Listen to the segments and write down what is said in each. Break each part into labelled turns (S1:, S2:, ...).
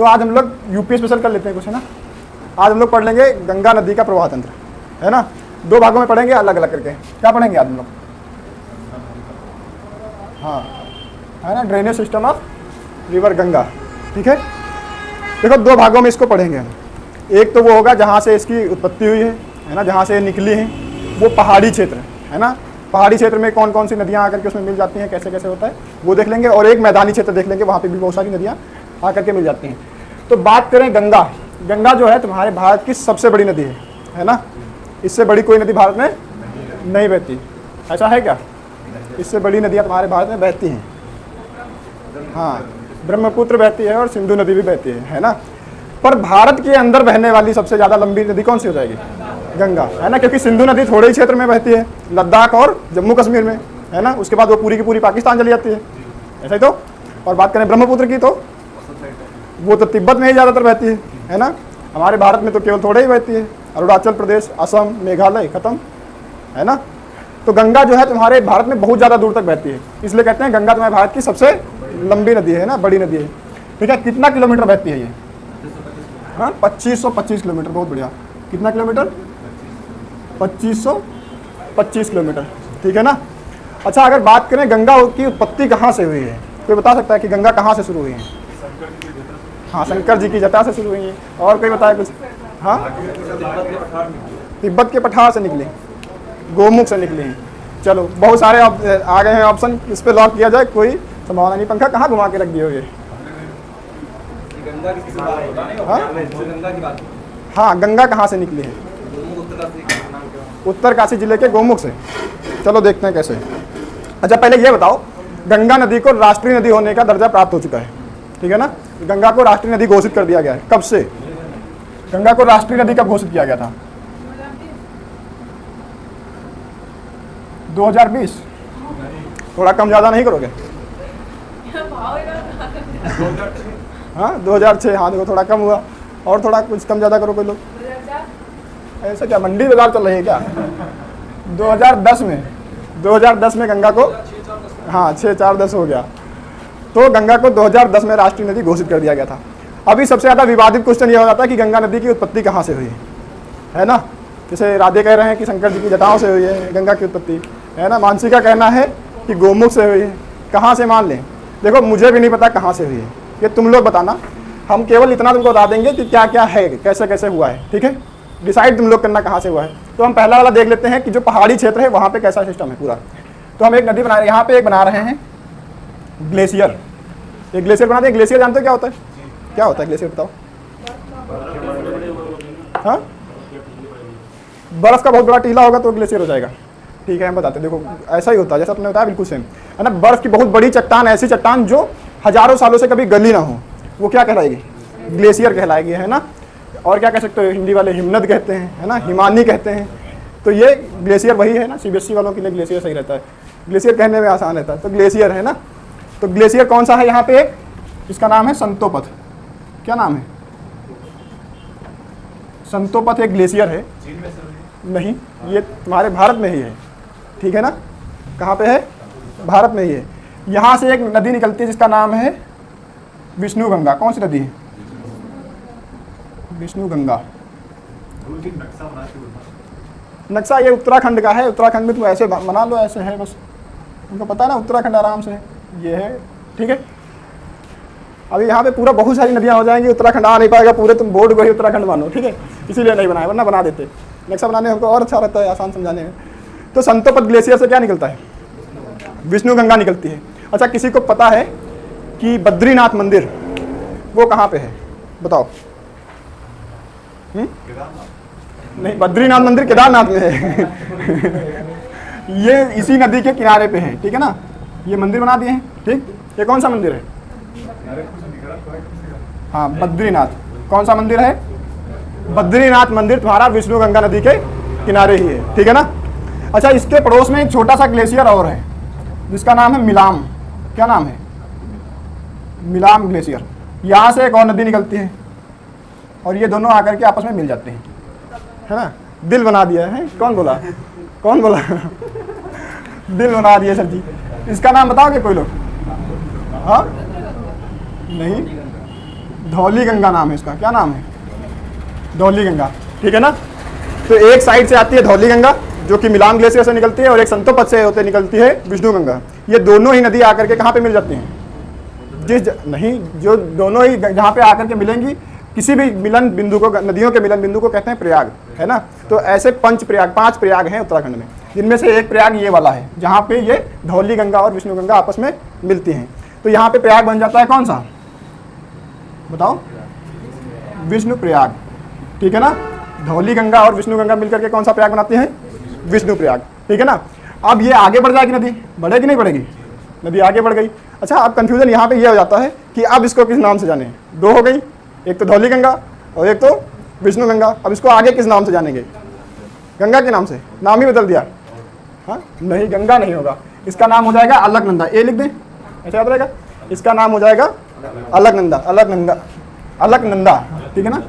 S1: तो आज हम लोग यूपी स्पेशल कर लेते हैं कुछ, है ना। आज हम लोग पढ़ लेंगे गंगा नदी का प्रवाह तंत्र, है ना। 2 भागों में पढ़ेंगे अलग अलग करके। क्या पढ़ेंगे आज हम लोग? हाँ, है ना, drainage system of river Ganga, ठीक है। देखो 2 भागों में इसको पढ़ेंगे हम। एक तो वो होगा जहाँ से इसकी उत्पत्ति हुई है ना, जहाँ से निकली है, वो पहाड़ी क्षेत्र है ना। पहाड़ी क्षेत्र में कौन कौन सी नदियाँ आकर के उसमें मिल जाती हैं, कैसे कैसे होता है वो देख लेंगे। और एक मैदानी क्षेत्र देख लेंगे, वहाँ पे भी बहुत सारी नदियाँ आकर के मिल जाती हैं। तो बात करें गंगा, गंगा जो है तुम्हारे भारत की सबसे बड़ी नदी है ना। इससे बड़ी कोई नदी भारत में नहीं बहती, ऐसा है क्या? इससे बड़ी नदियाँ तुम्हारे भारत में बहती हैं। हाँ, ब्रह्मपुत्र बहती है और सिंधु नदी भी बहती है ना। पर भारत के अंदर बहने वाली सबसे ज़्यादा लंबी नदी कौन सी हो जाएगी? गंगा, है ना। क्योंकि सिंधु नदी थोड़े ही क्षेत्र में बहती है, लद्दाख और जम्मू कश्मीर में, है ना। उसके बाद वो पूरी की पूरी पाकिस्तान चली जाती है, ऐसा ही तो। और बात करें ब्रह्मपुत्र की, तो वो तो तिब्बत में ही ज़्यादातर बहती है ना। हमारे भारत में तो केवल थोड़े ही बहती है, अरुणाचल प्रदेश, असम, मेघालय, खत्म, है ना। तो गंगा जो है तुम्हारे भारत में बहुत ज़्यादा दूर तक बहती है, इसलिए कहते हैं गंगा तुम्हारे भारत की सबसे लंबी नदी है ना, बड़ी नदी है, ठीक है। कितना किलोमीटर बहती है ये? हाँ, 2525 किलोमीटर, बहुत बढ़िया। कितना किलोमीटर? 2525 किलोमीटर, ठीक है ना। अच्छा, अगर बात करें गंगा की उत्पत्ति कहाँ से हुई है, कोई बता सकता है कि गंगा कहाँ से शुरू हुई है? हाँ, शंकर जी की जटा से शुरू हुई है। और कोई बताया कुछ? हाँ, तिब्बत के पठार से निकली, गोमुख से निकली हैं। चलो, बहुत सारे आ गए हैं ऑप्शन, इस पे लॉक किया जाए, कोई संभावना नहीं। पंखा कहाँ घुमा के रख दिए हो ये? हाँ, गंगा कहाँ से निकली है? उत्तर काशी जिले के गोमुख से। चलो देखते हैं कैसे। अच्छा, पहले ये बताओ, गंगा नदी को राष्ट्रीय नदी होने का दर्जा प्राप्त हो चुका है, ठीक है ना। गंगा को राष्ट्रीय नदी घोषित कर दिया गया है। कब से? गंगा को राष्ट्रीय नदी कब घोषित किया गया था? 2020। थोड़ा कम ज़्यादा नहीं करोगे? हाँ, 2006। हाँ देखो, थोड़ा कम हुआ, और थोड़ा कुछ कम ज़्यादा करो कोई लोग। ऐसा क्या मंडी बाजार चल रही है क्या? 2010 में गंगा को, हाँ 6-4-10 हो गया। तो गंगा को 2010 में राष्ट्रीय नदी घोषित कर दिया गया था। अभी सबसे ज़्यादा विवादित क्वेश्चन ये हो जाता है कि गंगा नदी की उत्पत्ति कहाँ से हुई है ना। जैसे राधे कह रहे हैं कि शंकर जी की जटाओं से हुई है गंगा की उत्पत्ति, है ना। मानसी का कहना है कि गोमुख से हुई है। कहाँ से मान लें? देखो, मुझे भी नहीं पता कहाँ से हुई है, ये तुम लोग बताना। हम केवल इतना तुमको बता देंगे कि क्या क्या है, कैसे कैसे हुआ है, ठीक है। डिसाइड तुम लोग करना कहाँ से हुआ है। तो हम पहला वाला देख लेते हैं कि जो पहाड़ी क्षेत्र है वहाँ पे कैसा सिस्टम है पूरा। तो हम एक नदी बना रहे हैं, यहाँ पे एक बना रहे हैं ग्लेशियर। एक ग्लेशियर बना दें। ग्लेशियर जानते हो क्या होता है? क्या होता है ग्लेशियर, बताओ। हाँ, बर्फ का बहुत बड़ा टीला होगा तो ग्लेशियर हो जाएगा, ठीक है। हम बताते हैं, देखो ऐसा ही होता है जैसा तुमने बताया, बिल्कुल सेम, है ना। बर्फ की बहुत बड़ी चट्टान, ऐसी चट्टान जो हजारों सालों से कभी गली ना हो, वो क्या कहलाएगी? ग्लेशियर कहलाएगी, है ना। और क्या कह सकते हो, हिंदी वाले हिमनद कहते हैं, है ना, हिमानी कहते हैं। तो ये ग्लेशियर वही है ना। सीबीएसई वालों के लिए ग्लेशियर सही रहता है, ग्लेशियर कहने में आसान रहता है। तो ग्लेशियर है ना। तो ग्लेशियर कौन सा है यहाँ पे? एक, इसका नाम है संतोपथ। क्या नाम है? संतोपथ एक ग्लेशियर है। नहीं, ये तुम्हारे भारत में ही है, ठीक है ना। कहाँ पे है? भारत में ही है। यहाँ से एक नदी निकलती है जिसका नाम है विष्णु गंगा। कौन सी नदी है? विष्णु गंगा। नक्शा ये उत्तराखंड का है। उत्तराखंड में तुम ऐसे बना लो, ऐसे है बस, उनको पता है ना, उत्तराखंड आराम से ये है, ठीक है। अभी यहाँ पे पूरा बहुत सारी नदियाँ हो जाएंगी, उत्तराखंड आ नहीं पाएगा पूरे, तुम बोर्ड को ही उत्तराखंड मानो, ठीक है। इसीलिए नहीं बनाया, वरना बना देते। नक्शा बनाने हमको और अच्छा रहता है, आसान समझाने में। तो संतोपथ ग्लेशियर से क्या निकलता है? विष्णु गंगा निकलती है। अच्छा, किसी को पता है कि बद्रीनाथ मंदिर वो कहाँ पे है? बताओ। नहीं, बद्रीनाथ मंदिर केदारनाथ में है। ये इसी नदी के किनारे पे है, ठीक है ना। ये मंदिर बना दिए हैं, ठीक। ये कौन सा मंदिर है? हाँ, बद्रीनाथ। कौन सा मंदिर है? बद्रीनाथ मंदिर तुम्हारा विष्णु गंगा नदी के किनारे ही है, ठीक है ना। अच्छा, इसके पड़ोस में एक छोटा सा ग्लेशियर और है जिसका नाम है मिलाम। क्या नाम है? मिलाम ग्लेशियर। यहाँ से एक और नदी निकलती है और ये दोनों आकर के आपस में मिल जाते हैं, है ना। दिल बना दिया है। कौन बोला? कौन बोला? दिल बना दिया सर जी। इसका नाम बताओगे कोई लोग? हाँ, नहीं, धौली गंगा नाम है इसका। क्या नाम है? धौली गंगा, ठीक है ना। तो एक साइड से आती है धौली गंगा जो कि मिलान ग्लेशियर से निकलती है, और एक संतोपत से होते निकलती है विष्णु गंगा। ये दोनों ही नदी आकर के कहाँ पे मिल जाती हैं? नहीं, जो दोनों ही जहाँ पे आकर के मिलेंगी, किसी भी मिलन बिंदु को, नदियों के मिलन बिंदु को कहते हैं प्रयाग, है ना। तो ऐसे 5 प्रयाग हैं उत्तराखंड में, जिनमें से एक प्रयाग ये वाला है जहाँ पे ये धौली गंगा और विष्णु गंगा आपस में मिलती हैं। तो यहाँ पे प्रयाग बन जाता है कौन सा? बताओ। विष्णु प्रयाग, ठीक है ना। धौली गंगा और विष्णु गंगा मिलकर के कौन सा प्रयाग बनाते हैं? विष्णु प्रयाग, ठीक है ना। अब ये आगे बढ़ जाएगी नदी, बढ़ेगी नहीं बढ़ेगी? नदी आगे बढ़ गई। अच्छा, अब कंफ्यूजन यहाँ पे ये हो जाता है कि अब इसको किस नाम से जाने? दो हो गई, एक तो धौली गंगा और एक तो विष्णु गंगा। अब इसको आगे किस नाम से जानेंगे? गंगा के नाम से, नाम ही बदल दिया। हाँ नहीं, गंगा नहीं होगा, इसका नाम हो जाएगा अलकनंदा। ए लिख दें, ऐसा याद रहेगा। इसका नाम हो जाएगा अलकनंदा, अलकनंदा, अलकनंदा, ठीक है ना।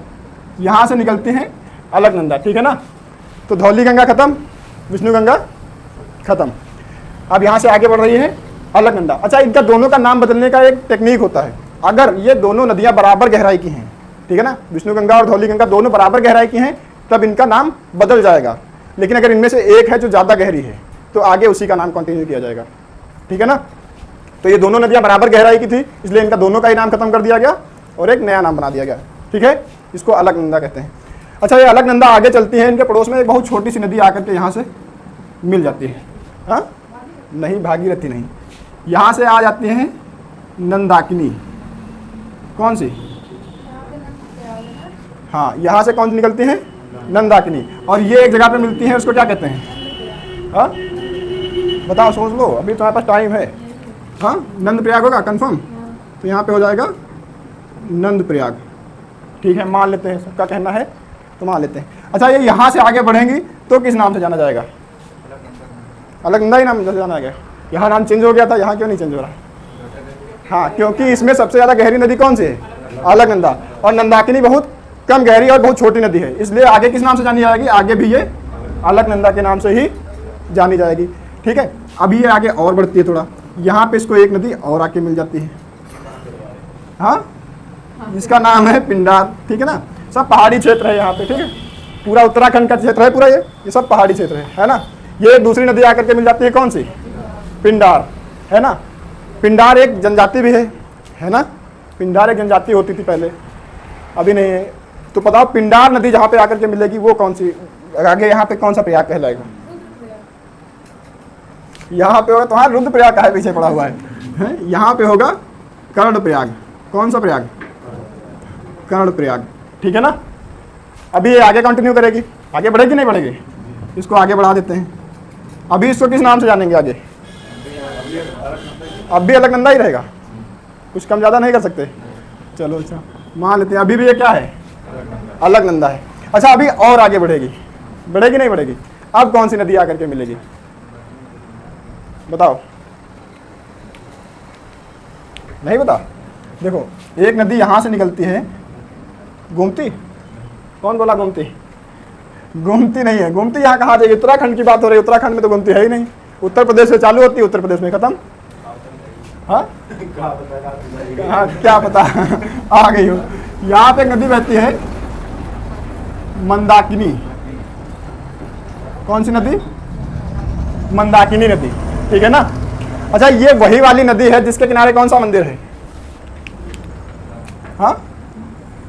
S1: यहाँ से निकलते हैं अलकनंदा, ठीक है ना। तो धौली गंगा खत्म, विष्णु गंगा खत्म। अब यहाँ से आगे बढ़ रही है अलकनंदा। अच्छा, इनका दोनों का नाम बदलने का एक टेक्निक होता है। अगर ये दोनों नदियाँ बराबर गहराई की हैं, ठीक है ना, विष्णु गंगा और धौली गंगा दोनों बराबर गहराई की हैं, तब इनका नाम बदल जाएगा। लेकिन अगर इनमें से एक है जो ज़्यादा गहरी है, तो आगे उसी का नाम कंटिन्यू किया जाएगा, ठीक है ना। तो ये दोनों नदियाँ बराबर गहराई की थी, इसलिए इनका दोनों का ही नाम खत्म कर दिया गया और एक नया नाम बना दिया गया, ठीक है। इसको अलकनंदा कहते हैं। अच्छा, ये अलकनंदा आगे चलती है, इनके पड़ोस में एक बहुत छोटी सी नदी आकर के यहाँ से मिल जाती है। हाँ नहीं, भागीरथी नहीं, यहाँ से आ जाती हैं नंदाकिनी। कौन सी? हाँ, यहाँ से कौन सी निकलती हैं? नंदाकिनी। और ये एक जगह पे मिलती हैं, उसको क्या कहते हैं? हाँ बताओ, सोच लो, अभी तुम्हारे पास टाइम है। हाँ, नंद प्रयाग होगा कंफर्म। तो यहाँ पे हो जाएगा नंद प्रयाग, ठीक है, मान लेते हैं, सबका कहना है तो मान लेते हैं। अच्छा, ये यहाँ से आगे बढ़ेंगी तो किस नाम से जाना जाएगा? अलकनंदा ही नाम से जाना गया। यहाँ नाम चेंज हो गया था, यहाँ क्यों नहीं चेंज हो रहा? हाँ, क्योंकि इसमें सबसे ज़्यादा गहरी नदी कौन सी है? अलकनंदा। और नंदाकिनी बहुत कम गहरी और बहुत छोटी नदी है, इसलिए आगे किस नाम से जानी जाएगी? आगे भी ये अलकनंदा के नाम से ही जानी जाएगी, ठीक है। अभी ये आगे और बढ़ती है थोड़ा, यहाँ पे इसको एक नदी और आके मिल जाती है, हाँ, जिसका नाम है पिंडार, ठीक है ना। सब पहाड़ी क्षेत्र है यहाँ पे, ठीक है, पूरा उत्तराखंड का क्षेत्र है पूरा, ये सब पहाड़ी क्षेत्र है ना। ये दूसरी नदी आकर के मिल जाती है, कौन सी? पिंडार, है ना। पिंडार एक जनजाति भी है ना। पिंडार एक जनजाति होती थी पहले, अभी नहीं है। तो बताओ, पिंडार नदी जहाँ पे आकर के मिलेगी वो कौन सी? आगे यहाँ पे कौन सा प्रयाग कहलाएगा? यहाँ पे होगा, तुम्हारा रुद्र प्रयाग का है पीछे पड़ा हुआ है। यहाँ पे होगा कर्ण प्रयाग। कौन सा प्रयाग? कर्ण प्रयाग, ठीक है ना। अभी ये आगे कंटिन्यू करेगी, आगे बढ़ेगी नहीं बढ़ेगी? इसको आगे बढ़ा देते हैं। अभी इसको किस नाम से जानेंगे आगे? अब भी अलकनंदा ही रहेगा, कुछ कम ज़्यादा नहीं कर सकते। चलो अच्छा, मान लेते हैं अभी भी ये क्या है? अलकनंदा है। अच्छा, अभी और आगे बढ़ेगी, बढ़ेगी नहीं बढ़ेगी? अब कौन सी नदी आकर के मिलेगी बताओ? नहीं बता? देखो, एक नदी यहाँ से निकलती है, गोमती। कौन बोला गोमती? गोमती नहीं है, गोमती यहाँ कहाँ जाएगी? उत्तराखंड की बात हो रही है, उत्तराखंड में तो गोमती है ही नहीं। उत्तर प्रदेश से चालू होती है, उत्तर प्रदेश में खत्म। हाँ क्या पता आ गई हो। यहाँ पे नदी बहती है मंदाकिनी। कौन सी नदी? मंदाकिनी नदी, ठीक है ना। अच्छा, ये वही वाली नदी है जिसके किनारे कौन सा मंदिर है? हाँ,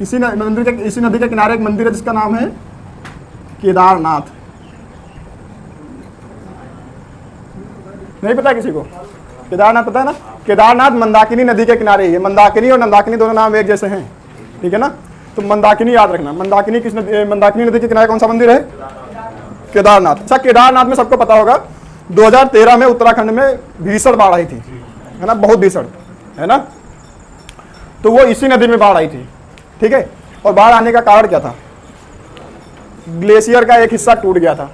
S1: इसी नदी के किनारे एक मंदिर है जिसका नाम है केदारनाथ। नहीं पता किसी को? केदारनाथ पता है ना? केदारनाथ मंदाकिनी नदी के किनारे ही है। मंदाकिनी और नंदाकिनी दोनों नाम एक जैसे हैं, ठीक है ना। तो मंदाकिनी याद रखना। मंदाकिनी किस नदी? मंदाकिनी नदी के किनारे कौन सा मंदिर है? केदारनाथ। अच्छा, केदारनाथ में सबको पता होगा 2013 में उत्तराखंड में भीषण बाढ़ आई थी, है ना, बहुत भीषण, है ना। तो वो इसी नदी में बाढ़ आई थी, ठीक है। और बाढ़ आने का कारण क्या था? ग्लेशियर का एक हिस्सा टूट गया था,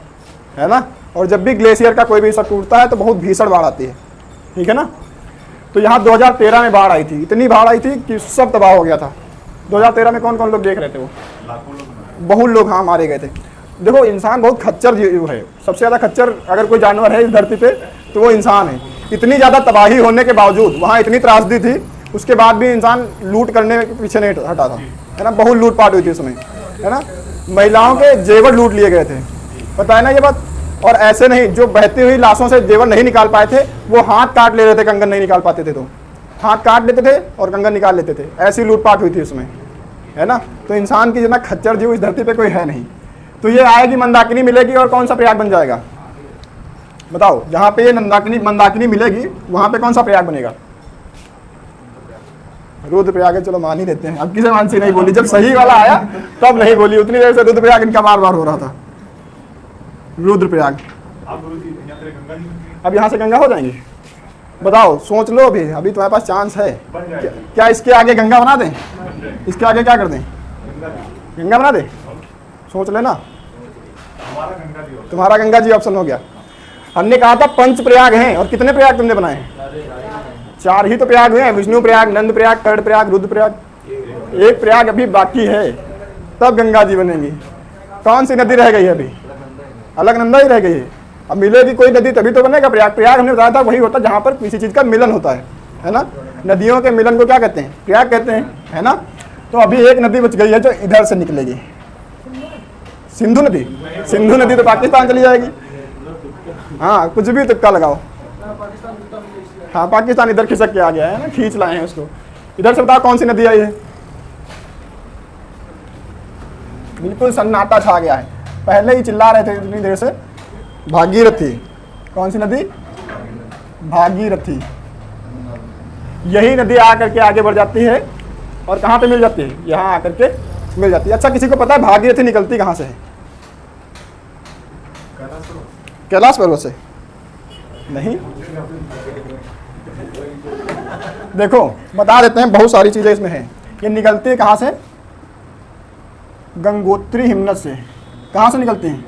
S1: है ना। और जब भी ग्लेशियर का कोई भी हिस्सा टूटता है तो बहुत भीषण बाढ़ आती है, ठीक है ना। तो यहाँ 2013 में बाढ़ आई थी, इतनी बाढ़ आई थी कि सब तबाह हो गया था। 2013 में कौन कौन लोग देख रहे थे? वो बहुत लोग, हाँ, मारे गए थे। देखो, इंसान बहुत खच्चर जीव है, सबसे ज़्यादा खच्चर अगर कोई जानवर है इस धरती पे तो वो इंसान है। इतनी ज़्यादा तबाही होने के बावजूद वहाँ इतनी त्रासदी थी, उसके बाद भी इंसान लूट करने के पीछे नहीं हटा था, है ना। बहुत लूटपाट हुई थी उसमें, है ना। महिलाओं के जेवर लूट लिए गए थे, पता है ना ये बात। और ऐसे नहीं, जो बहती हुई लाशों से जेवर नहीं निकाल पाए थे वो हाथ काट ले रहे थे, कंगन नहीं निकाल पाते थे तो हाथ काट लेते थे और कंगन निकाल लेते थे। ऐसी लूटपाट हुई थी उसमें, है ना। तो इंसान की जितना खच्चर जीव इस धरती पे कोई है नहीं। तो ये आएगी मंदाकिनी मिलेगी और कौन सा प्रयाग बन जाएगा बताओ। जहाँ पे ये मंदाकिनी मिलेगी वहाँ पे कौन सा प्रयाग बनेगा? रुद्रप्रयाग है, चलो मान ही लेते हैं। अब किसे मानसी नहीं बोली, जब सही वाला आया तब नहीं बोली। उतनी देर से रुद्रप्रयाग इनका बार बार हो रहा था। रुद्रप्रयाग अब यहाँ से गंगा हो जाएंगी? बताओ, सोच लो। अभी तुम्हारे पास चांस है। क्या इसके आगे गंगा बना दें? इसके आगे क्या कर दें? गंगा बना दें? सोच लेना। तुम्हारा गंगा जी ऑप्शन हो गया। हमने कहा था 5 प्रयाग हैं, और कितने प्रयाग तुमने बनाए? 4 ही तो प्रयाग हुए हैं। विष्णु प्रयाग, नंद प्रयाग, कर्ण प्रयाग, रुद्र प्रयाग। 1 प्रयाग अभी बाकी है, तब गंगा जी बनेंगी। कौन सी नदी रह गई है अभी? अलकनंदा ही रह गई है। अब मिलेगी कोई नदी तभी तो बनेगा प्रयाग। प्रयाग हमने बताया था वही होता है जहाँ पर किसी चीज़ का मिलन होता है ना। नदियों के मिलन को क्या कहते हैं? प्रयाग कहते हैं, है ना। तो अभी एक नदी बच गई है जो इधर से निकलेगी, सिंधु नदी। सिंधु नदी तो पाकिस्तान चली जाएगी। हाँ, कुछ भी तुक्का लगाओ। हाँ, पाकिस्तान इधर खिसक के आ गया है ना, खींच लाए हैं उसको। इधर से बताओ कौन सी नदी आई है? बिल्कुल सन्नाटा छा गया है। पहले ही चिल्ला रहे थे इतनी देर से, भागीरथी। कौन सी नदी? भागीरथी। यही नदी आकर के आगे बढ़ जाती है और कहाँ पे मिल जाती है? यहाँ आकर के मिल जाती है। अच्छा, किसी को पता है भागीरथी निकलती कहाँ से है? कैलाश पर्वत से? नहीं। देखो बता देते हैं, बहुत सारी चीजें इसमें हैं। ये निकलती है कहाँ से? गंगोत्री हिमनद से। कहाँ से निकलती हैं?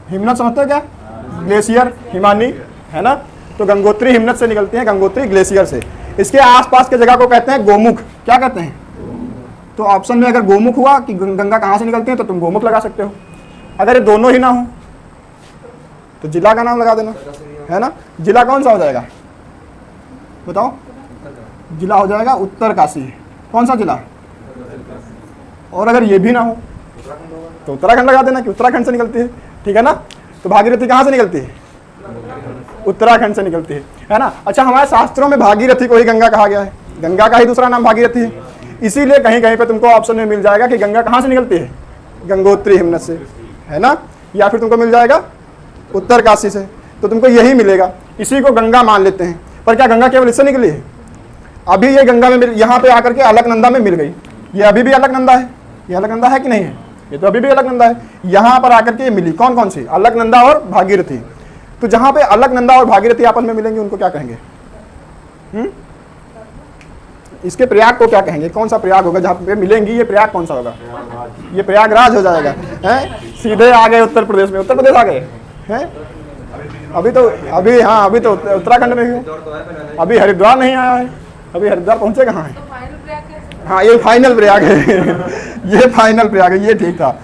S1: हिमनद समझते हो क्या? ग्लेशियर, हिमानी, है ना। तो गंगोत्री हिमनद से निकलती हैं, गंगोत्री ग्लेशियर से। इसके आसपास के जगह को कहते हैं गोमुख। क्या कहते हैं? तो ऑप्शन में अगर गोमुख हुआ कि गंगा कहाँ से निकलती है तो तुम गोमुख लगा सकते हो। अगर ये दोनों ही ना हो तो जिला का नाम लगा देना, है ना। जिला कौन सा हो जाएगा बताओ? जिला हो जाएगा उत्तरकाशी। कौन सा जिला? और अगर ये भी ना हो तो उत्तराखंड लगा देना कि उत्तराखंड से निकलती है, ठीक है ना। तो भागीरथी कहाँ से निकलती है? उत्तराखंड से निकलती है ना। अच्छा, हमारे शास्त्रों में भागीरथी को ही गंगा कहा गया है। गंगा का ही दूसरा नाम भागीरथी है। इसीलिए कहीं कहीं पे तुमको ऑप्शन में मिल जाएगा कि गंगा कहाँ से निकलती है? गंगोत्री हिमनद से, है ना। या फिर तुमको मिल जाएगा उत्तरकाशी से। तो तुमको यही मिलेगा, इसी को गंगा मान लेते हैं। पर क्या गंगा केवल इससे निकली है? अभी ये गंगा में यहाँ पे आकर के अलकनंदा में मिल गई। ये अभी भी अलकनंदा है। ये अलकनंदा है कि नहीं है? ये तो अभी भी अलकनंदा है। यहाँ पर आकर के ये मिली। कौन कौन सी? अलकनंदा और भागीरथी। तो जहाँ पे अलकनंदा और भागीरथी आपस में मिलेंगे उनको क्या कहेंगे? इसके प्रयाग को क्या कहेंगे? कौन सा प्रयाग होगा जहाँ पे मिलेंगी? ये प्रयाग कौन सा होगा? ये प्रयागराज हो जाएगा, है। सीधे आ गए उत्तर प्रदेश में। उत्तर प्रदेश आ गए हैं अभी तो। अभी तो उत्तराखंड में ही। अभी हरिद्वार नहीं आया है। अभी हरिद्वार पहुंचे कहाँ है? हाँ, ये फाइनल प्रयाग है। ये फाइनल प्रयाग है, ये ठीक था।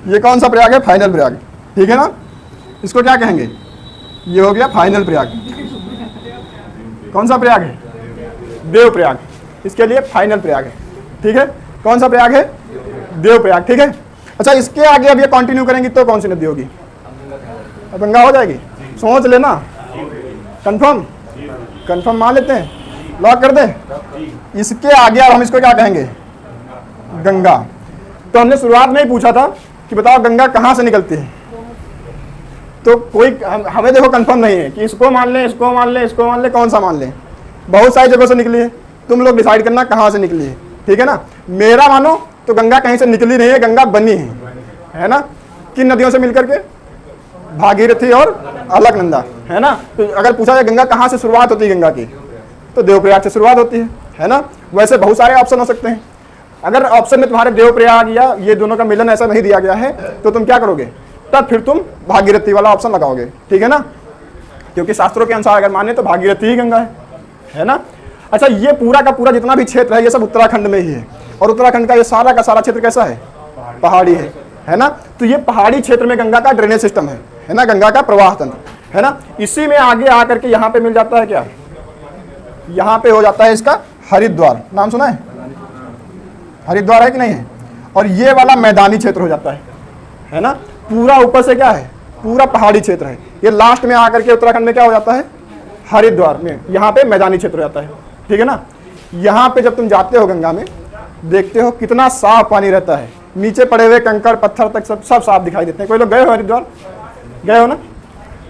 S1: ये कौन सा प्रयाग है? फाइनल प्रयाग, ठीक है ना। इसको क्या कहेंगे? ये हो गया फाइनल प्रयाग। कौन सा प्रयाग है? देव प्रयाग। इसके लिए फाइनल प्रयाग है, ठीक है। कौन सा प्रयाग है? देव प्रयाग, ठीक है। अच्छा, इसके आगे अब ये कंटिन्यू करेंगी तो कौन सी नदी होगी? गंगा हो जाएगी। सोच लेना। कंफर्म मान लेते हैं, लॉक कर दे। इसके आगे अब हम इसको क्या कहेंगे? गंगा। तो हमने शुरुआत में ही पूछा था कि बताओ गंगा कहाँ से निकलती है। तो कोई हमें देखो कंफर्म नहीं है कि इसको मान लें, इसको मान लें, इसको मान लें, कौन सा मान लें। बहुत सारी जगहों से निकली है, तुम लोग डिसाइड करना कहाँ से निकली है, ठीक है ना। मेरा मानो तो गंगा कहीं से निकली नहीं है, गंगा बनी है ना। किन नदियों से मिलकर के? भागीरथी और अलकनंदा, है ना। तो अगर पूछा जाए गंगा कहाँ से शुरुआत होती है गंगा की, तो देवप्रयाग से शुरुआत होती है ना। वैसे बहुत सारे ऑप्शन हो सकते हैं। अगर ऑप्शन में तुम्हारे देवप्रयाग या ये दोनों का मिलन ऐसा नहीं दिया गया है तो तुम क्या करोगे? तब फिर तुम भागीरथी वाला ऑप्शन लगाओगे, ठीक है ना। क्योंकि शास्त्रों के अनुसार अगर माने तो भागीरथी ही गंगा है ना। अच्छा, ये पूरा का पूरा जितना भी क्षेत्र है ये सब उत्तराखंड में ही है। और उत्तराखंड का ये सारा का सारा क्षेत्र कैसा है? पहाड़ी है ना। तो ये पहाड़ी क्षेत्र में गंगा का ड्रेनेज सिस्टम है ना, गंगा का प्रवाह तंत्र, है ना। इसी में आगे आकर के यहाँ पे मिल जाता है क्या? यहाँ पे हो जाता है इसका हरिद्वार नाम सुना है? हरिद्वार है कि नहीं है? और ये वाला मैदानी क्षेत्र हो जाता है ना। पूरा ऊपर से क्या है, पूरा पहाड़ी क्षेत्र है। ये लास्ट में आकर के उत्तराखंड में क्या हो जाता है, हरिद्वार में, यहाँ पे मैदानी क्षेत्र हो जाता है, ठीक है ना। यहाँ पे जब तुम जाते हो गंगा में, देखते हो कितना साफ पानी रहता है, नीचे पड़े हुए कंकड़ पत्थर तक सब साफ दिखाई देते हैं। कोई लोग गए हो हरिद्वार? गए हो ना?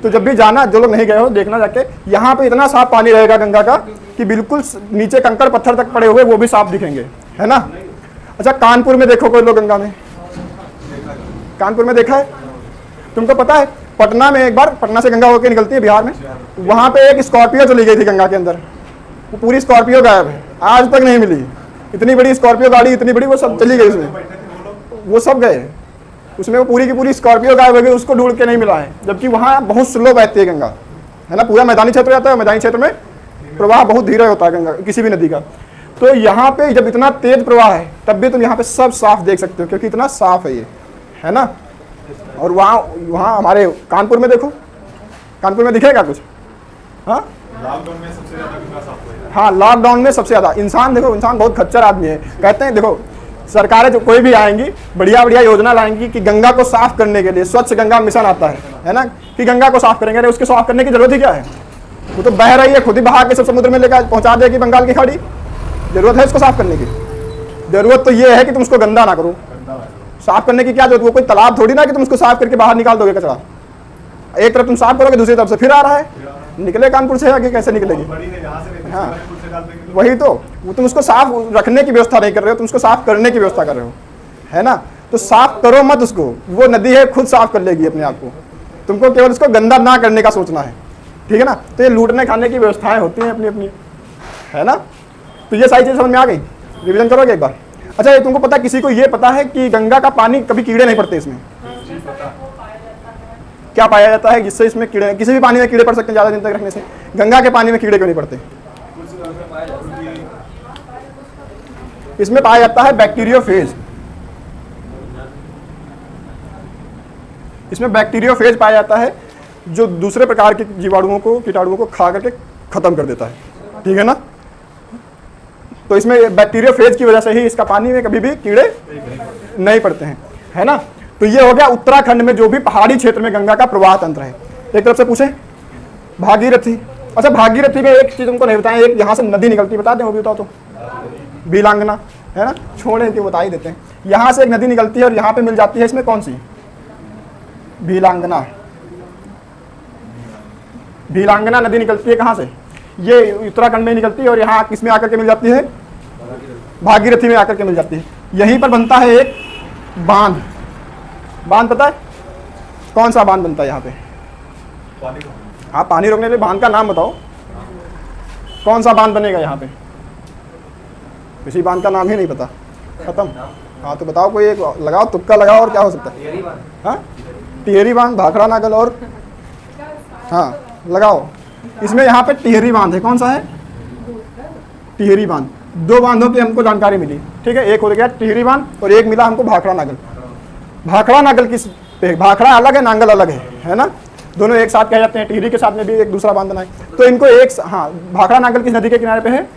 S1: तो जब भी जाना, जो लोग नहीं गए हो देखना जाके, यहाँ पे इतना साफ पानी रहेगा गंगा का कि बिल्कुल नीचे कंकड़ पत्थर तक पड़े हुए वो भी साफ दिखेंगे, है ना। अच्छा, कानपुर में देखो कोई लोग गंगा में? कानपुर में देखा है? तुमको पता है पटना में एक बार, पटना से गंगा होकर निकलती है बिहार में, वहां पे एक स्कॉर्पियो चली गई थी गंगा के अंदर। वो पूरी स्कॉर्पियो गायब है, आज तक नहीं मिली। इतनी बड़ी स्कॉर्पियो गाड़ी, इतनी बड़ी, वो सब चली गई उसमें, वो सब गए उसमें, वो पूरी की पूरी स्कॉर्पियो गायब हो गई, उसको ढूंढ के नहीं मिला है। जबकि वहाँ बहुत स्लो बहती है गंगा, है ना। पूरा मैदानी क्षेत्र रहता है, मैदानी क्षेत्र में प्रवाह बहुत धीरे होता है गंगा किसी भी नदी का। तो यहाँ पे जब इतना तेज प्रवाह है तब भी तुम यहाँ पे सब साफ देख सकते हो, क्योंकि इतना साफ है ये, है ना। और वहाँ हमारे कानपुर में देखो, कानपुर में दिखेगा कुछ? हाँ, लॉकडाउन में सबसे ज्यादा। हाँ, लॉकडाउन में सबसे ज्यादा। इंसान देखो, इंसान बहुत खच्चर आदमी है। कहते हैं देखो, सरकारें जो कोई भी आएंगी बढ़िया बढ़िया योजना लाएंगी कि गंगा को साफ करने के लिए स्वच्छ गंगा मिशन आता है ना, कि गंगा को साफ करेंगे। उसके साफ करने की जरूरत ही क्या है? वो तो बह रही है, खुद ही बहा के सब समुद्र में लेकर पहुंचा देगी बंगाल की खाड़ी। जरूरत है इसको साफ करने की? जरूरत तो ये है कि तुम उसको गंदा ना करो। साफ करने की क्या जरूरत? वो कोई तालाब थोड़ी ना कि तुम उसको साफ करके बाहर निकाल दोगे कचरा। एक तरफ तुम साफ करोगे, दूसरी तरफ से फिर आ रहा है, निकले कानपुर से आगे कैसे निकलेगी? हाँ, वही तो, वो तुम उसको साफ रखने की व्यवस्था नहीं कर रहे हो, तुम उसको साफ करने की व्यवस्था कर रहे हो, है ना। तो साफ करो मत उसको, वो नदी है खुद साफ कर लेगी अपने आप को। तुमको केवल उसको गंदा ना करने का सोचना है, ठीक है ना। तो ये लूटने खाने की व्यवस्थाएं होती हैं अपनी अपनी, है ना। तो ये सारी चीज़ समझ में आ गई? रिवीजन करोगे एक बार? अच्छा, ये तुमको पता, किसी को ये पता है कि गंगा का पानी कभी कीड़े नहीं पड़ते इसमें? क्या पाया जाता है जिससे इसमें कीड़े, किसी भी पानी में कीड़े पड़ सकते हैं ज़्यादा दिन तक रखने से? गंगा के पानी में कीड़े क्यों नहीं पड़ते? इसमें पाया जाता है बैक्टीरियोफेज। इसमें बैक्टीरियोफेज पाया जाता है जो दूसरे प्रकार के जीवाणुओं को, कीटाणुओं को खा करके खत्म कर देता है, ठीक है ना। तो इसमें बैक्टीरियोफेज की वजह से ही इसका पानी में कभी भी कीड़े नहीं पड़ते हैं, है ना। तो ये हो गया उत्तराखंड में जो भी पहाड़ी क्षेत्र में गंगा का प्रवाह तंत्र है। एक तरफ से पूछे भागीरथी। अच्छा, भागीरथी में एक चीज तुमको नहीं बताएं, एक यहाँ से नदी निकलती, बता दें वो भी बताओ तो? भीलांगना, है ना, छोड़े कि बता ही देते हैं। यहाँ से एक नदी निकलती है और यहाँ पे मिल जाती है, इसमें कौन सी? भीलांगना। भीलांगना नदी निकलती है कहाँ से? ये उत्तराखंड में निकलती है और यहाँ किसमें आकर के मिल जाती है? भागीरथी में आकर के मिल जाती है। यहीं पर बनता है एक बांध। बांध पता है कौन सा बांध बनता है यहाँ पे? हाँ, पानी रोकने के लिए बांध का नाम बताओ, कौन सा बांध बनेगा यहाँ पे? किसी बांध का नाम ही नहीं पता, खत्म। हाँ, तो बताओ, कोई एक लगाओ, तुक्का लगाओ, और क्या हो सकता है? हाँ, टिहरी बांध, भाखड़ा नागल, और हाँ लगाओ। इसमें यहाँ पे टिहरी बांध है, कौन सा है? टिहरी बांध। दो बांधों की हमको जानकारी मिली, ठीक है। एक हो गया टिहरी बांध और एक मिला हमको भाखड़ा नागल। भाखड़ा नागल किस पे? भाखड़ा अलग है, नांगल अलग है ना। दोनों एक साथ कह जाते हैं। टिहरी के साथ में भी एक दूसरा बांध बना है, तो इनको एक, हाँ, भाखड़ा नागल किस नदी के किनारे पे है?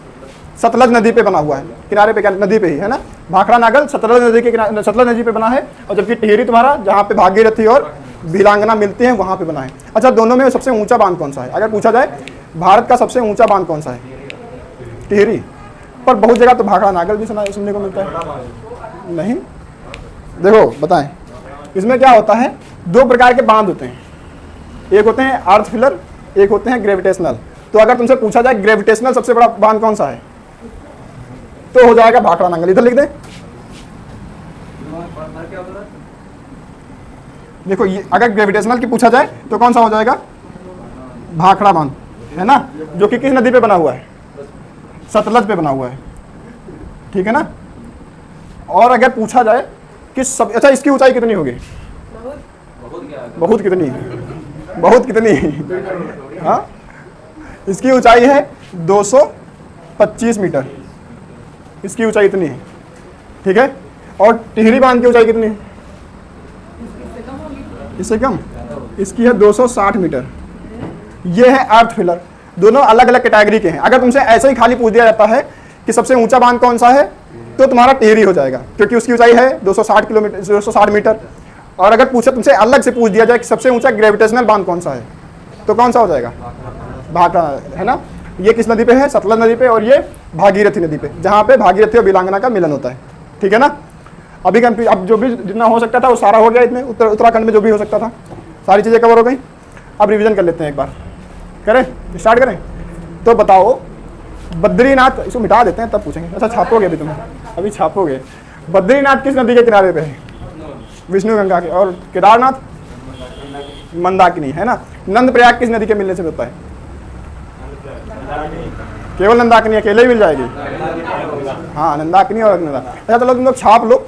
S1: सतलज नदी पे बना हुआ है, किनारे पे, क्या नदी पे ही है ना। भाखड़ा नागल सतलज नदी के किनारे, सतलज नदी पे बना है, और जबकि टिहरी तुम्हारा जहाँ पे भागीरथी और भीलांगना मिलती हैं वहाँ पे बना है। अच्छा, दोनों में सबसे ऊंचा बांध कौन सा है? अगर पूछा जाए भारत का सबसे ऊंचा बांध कौन सा है? टिहरी। पर बहुत जगह तो भाखड़ा नागल भी सुनने को मिलता है। नहीं, देखो बताएं, इसमें क्या होता है, दो प्रकार के बांध होते हैं। एक होते हैं अर्थ फिलर, एक होते हैं ग्रेविटेशनल। तो अगर तुमसे पूछा जाए ग्रेविटेशनल सबसे बड़ा बांध कौन सा है, तो हो जाएगा भाखड़ा नागल। इधर लिख दे। देखो, ये अगर ग्रेविटेशनल की पूछा जाए तो कौन सा हो जाएगा? भाखड़ा बांध, है ना, जो कि किस नदी पे बना हुआ है? सतलज पे बना हुआ है, ठीक है ना। और अगर पूछा जाए कि सब, अच्छा, इसकी ऊंचाई कितनी होगी? बहुत कितनी? बहुत कितनी? हाँ, इसकी ऊंचाई है 225 मीटर। इसकी ऊंचाई इतनी है, ठीक है। और टिहरी बांध की ऊंचाई कितनी है? इससे कम। इसकी है 260 मीटर। ये है अर्थ फिलर। दोनों अलग अलग कैटेगरी के हैं। अगर तुमसे ऐसे ही खाली पूछ दिया जाता है कि सबसे ऊंचा बांध कौन सा है, तो तुम्हारा टिहरी हो जाएगा, क्योंकि उसकी ऊंचाई है 260 किलोमीटर 260 मीटर। और अगर पूछे तुमसे अलग से पूछ दिया जाए कि सबसे ऊंचा ग्रेविटेशनल बांध कौन सा है, तो कौन सा हो जाएगा, भाखड़ा, है ना। ये किस नदी पे है, सतलज नदी पे, और ये भागीरथी नदी पे, जहाँ पे भागीरथी और बिलांगना का मिलन होता है, ठीक है ना। अभी अब जो भी जितना हो सकता था वो सारा हो गया, इतने उत्तराखंड में जो भी हो सकता था सारी चीज़ें कवर हो गई। अब रिवीजन कर लेते हैं एक बार, करें, स्टार्ट करें। तो बताओ बद्रीनाथ, इसको मिटा देते हैं तब पूछेंगे। अच्छा छापोगे अभी तुम्हें, अभी छापोगे। बद्रीनाथ किस नदी के किनारे पे है, विष्णु गंगा के। और केदारनाथ मंदाकिनी, है ना। नंदप्रयाग किस नदी के मिलने से होता है, केवल नंदाकिनी अकेले ही मिल जाएगी, हाँ नंदाकिनी और नंदा। अच्छा चलो तुम लोग छाप लो।